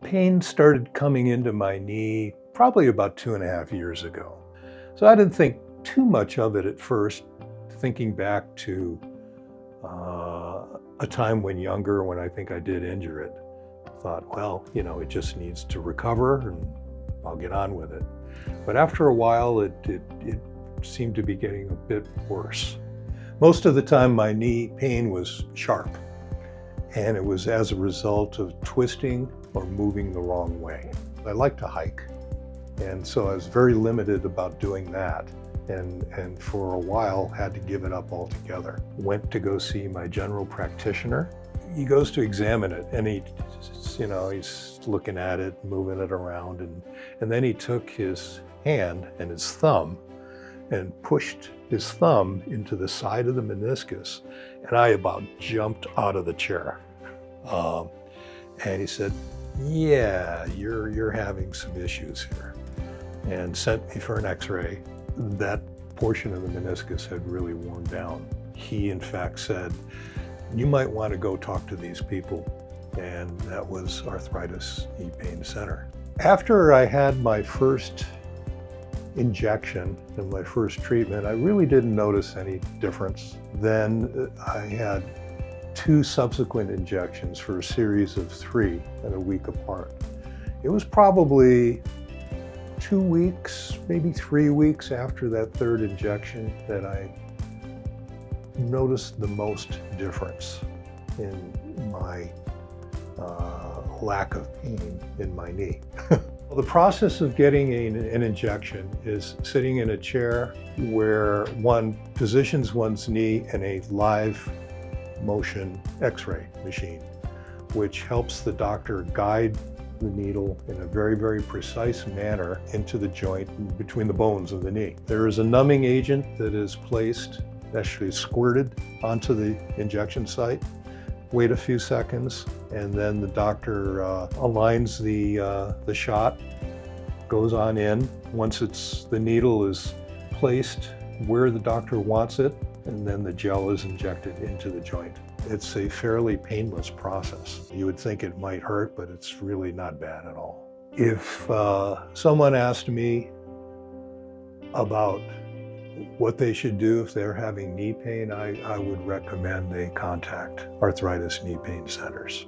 Pain started coming into my knee probably about 2.5 years ago. So I didn't think too much of it at first, thinking back to a time when younger when I think I did injure it. I thought, well, it just needs to recover and I'll get on with it. But after a while, it seemed to be getting a bit worse. Most of the time, my knee pain was sharp, and it was as a result of twisting or moving the wrong way. I like to hike, and so I was very limited about doing that, and for a while had to give it up altogether. Went to go see my general practitioner. He goes to examine it, and he's looking at it, moving it around, and then he took his hand and his thumb and pushed his thumb into the side of the meniscus, and I about jumped out of the chair. And he said, "Yeah, you're having some issues here," and sent me for an x-ray. That portion of the meniscus had really worn down. He in fact said, "You might want to go talk to these people," and that was Arthritis Knee Pain Center. After I had my first injection and my first treatment, I really didn't notice any difference. Then I had 2 subsequent injections for a series of 3 and a week apart. It was probably 2 weeks, maybe 3 weeks after that 3rd injection that I noticed the most difference in my lack of pain in my knee. The process of getting an injection is sitting in a chair where one positions one's knee in a live motion x-ray machine, which helps the doctor guide the needle in a very, very precise manner into the joint between the bones of the knee. There is a numbing agent that is placed, actually squirted onto the injection site. Wait a few seconds, and then the doctor aligns the shot, goes on in. Once the needle is placed where the doctor wants it, and then the gel is injected into the joint. It's a fairly painless process. You would think it might hurt, but it's really not bad at all. If someone asked me about what they should do if they're having knee pain, I would recommend they contact Arthritis Knee Pain Centers.